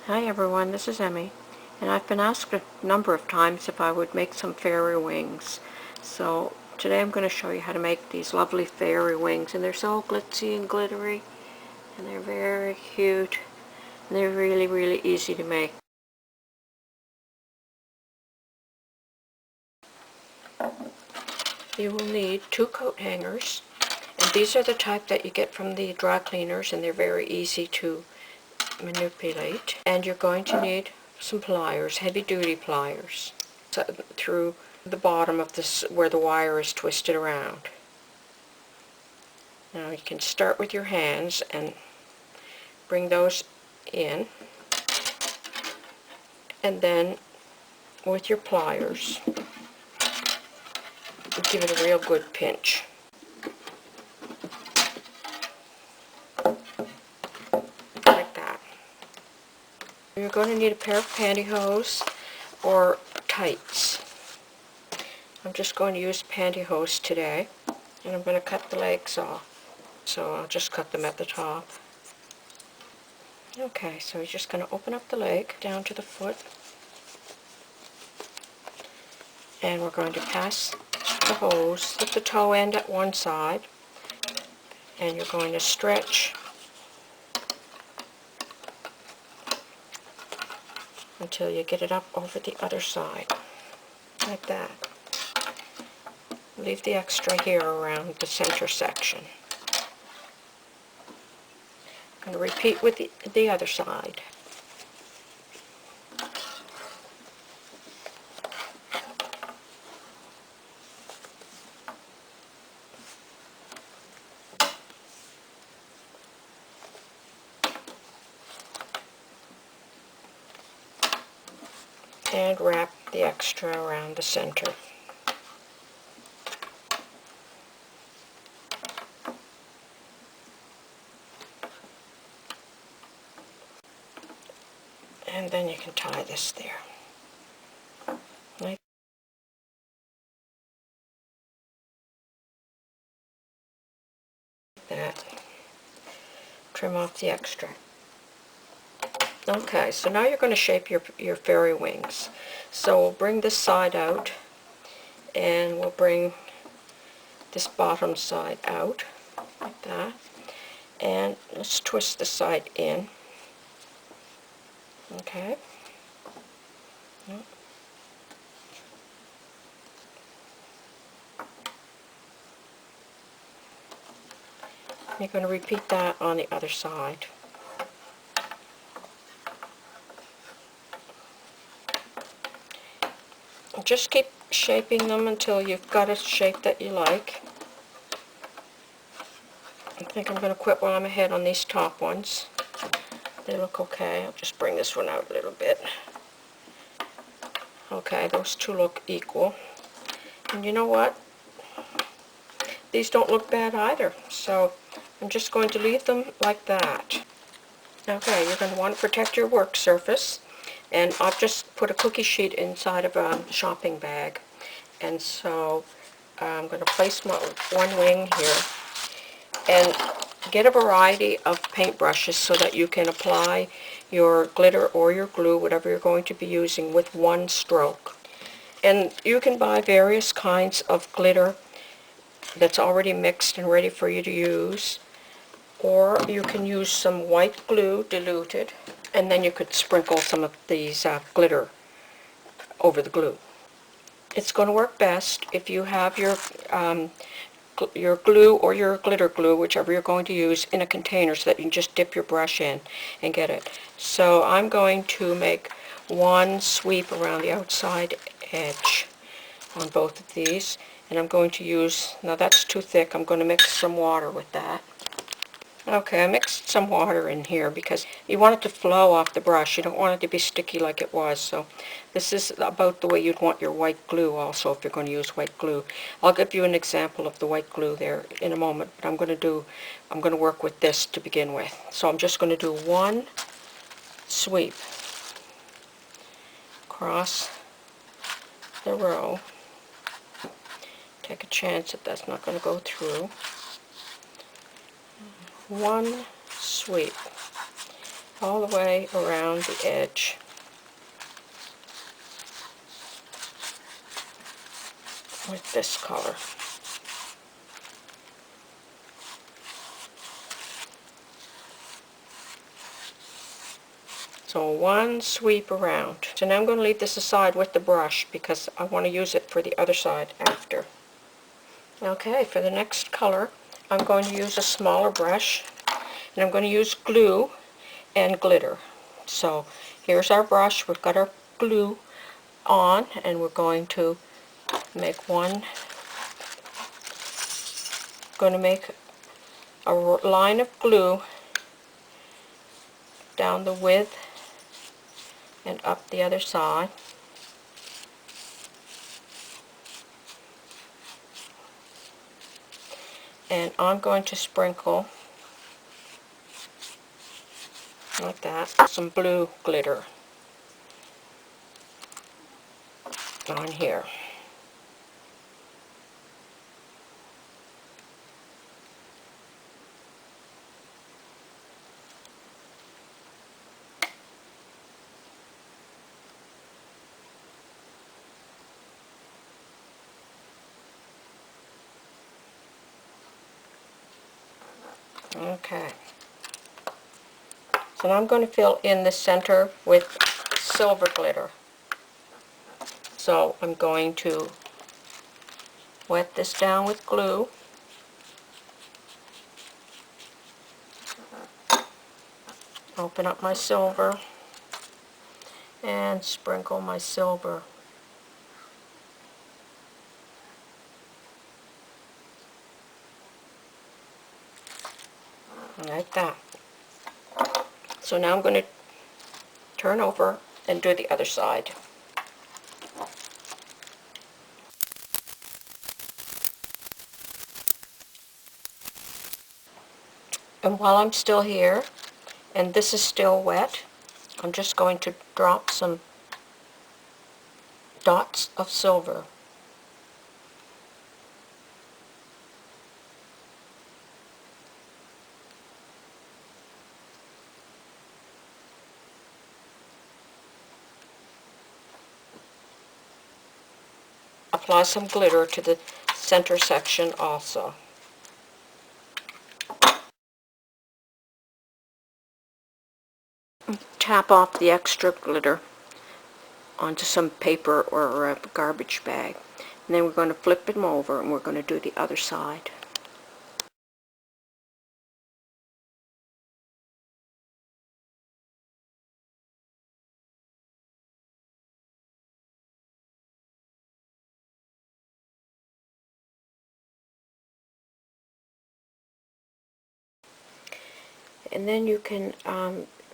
Hi everyone, this is Emmy, and I've been asked a number of times if I would make some fairy wings. So today I'm going to show you how to make these lovely fairy wings, and they're so glitzy and glittery, and they're very cute, and they're really easy to make. You will need 2 coat hangers, and these are the type that you get from the dry cleaners, and they're very easy to manipulate. And you're going to need some pliers, heavy duty pliers, through the bottom of this where the wire is twisted around. Now you can start with your hands and bring those in, and then with your pliers give it a real good pinch. Like that. You're going to need a pair of pantyhose or tights. I'm just going to use pantyhose today, and I'm going to cut the legs off. So I'll just cut them at the top. Okay, so you're just going to open up the leg down to the foot, and we're going to pass the hose at the toe end at one side, and you're going to stretch until you get it up over the other side, like that. Leave the extra here around the center section. I'm going to repeat with the other side. And wrap the extra around the center. And then you can tie this there. Like that. Trim off the extra. Okay, so now you're going to shape your fairy wings. So we'll bring this side out, and we'll bring this bottom side out, like that. And let's twist the side in. Okay. You're going to repeat that on the other side. Just keep shaping them until you've got a shape that you like. I think I'm going to quit while I'm ahead on these top ones. They look okay. I'll just bring this one out a little bit. Okay, those two look equal. And you know what? These don't look bad either. So I'm just going to leave them like that. Okay, you're going to want to protect your work surface. And I've just put a cookie sheet inside of a shopping bag. And so I'm going to place my one wing here. And get a variety of paintbrushes so that you can apply your glitter or your glue, whatever you're going to be using, with one stroke. And you can buy various kinds of glitter that's already mixed and ready for you to use, or you can use some white glue diluted, and then you could sprinkle some of these glitter over the glue. It's going to work best if you have your glue or your glitter glue, whichever you're going to use, in a container so that you can just dip your brush in and get it. So I'm going to make one sweep around the outside edge on both of these, and I'm going to use, now that's too thick, I'm going to mix some water with that. Okay, I mixed some water in here because you want it to flow off the brush. You don't want it to be sticky like it was. So this is about the way you'd want your white glue also if you're going to use white glue. I'll give you an example of the white glue there in a moment, but I'm going to work with this to begin with. So I'm just going to do one sweep across the row. Take a chance that that's not going to go through. One sweep. all the way around the edge. With this color. So one sweep around. So now I'm going to leave this aside with the brush because I want to use it for the other side after. Okay, for the next color, I'm going to use a smaller brush, and I'm going to use glue and glitter. So here's our brush. We've got our glue on, and we're going to make a line of glue down the width and up the other side. And I'm going to sprinkle, like that, some blue glitter on here. Okay. So now I'm going to fill in the center with silver glitter. So I'm going to wet this down with glue. Open up my silver and sprinkle my silver. Like that. So now I'm going to turn over and do the other side. And while I'm still here, and this is still wet, I'm just going to drop some dots of silver. Apply some glitter to the center section also. Tap off the extra glitter onto some paper or a garbage bag. And then we're going to flip them over and we're going to do the other side. And then you can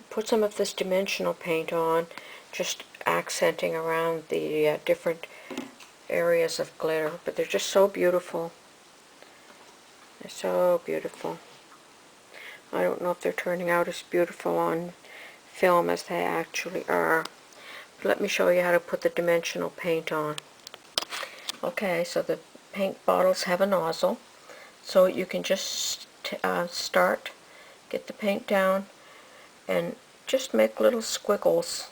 put some of this dimensional paint on, just accenting around the different areas of glitter. But they're just so beautiful. They're so beautiful. I don't know if they're turning out as beautiful on film as they actually are. But let me show you how to put the dimensional paint on. Okay, so the paint bottles have a nozzle. So you can just get the paint down and just make little squiggles.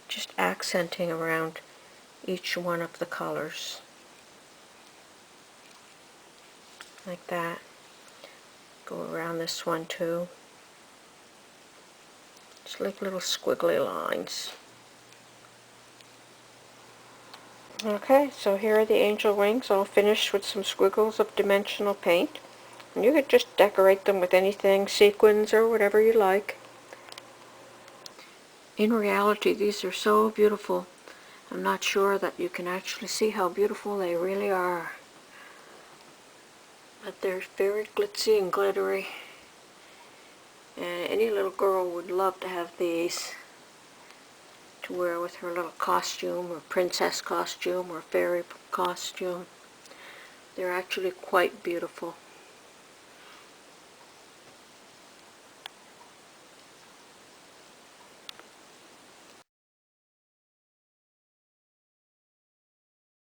Just accenting around each one of the colors. Like that. Go around this one too. Just like little squiggly lines. Okay, so here are the angel wings all finished with some squiggles of dimensional paint. And you could just decorate them with anything, sequins or whatever you like. In reality, these are so beautiful. I'm not sure that you can actually see how beautiful they really are. But they're very glitzy and glittery. And any little girl would love to have these to wear with her little costume, or princess costume, or fairy costume. They're actually quite beautiful.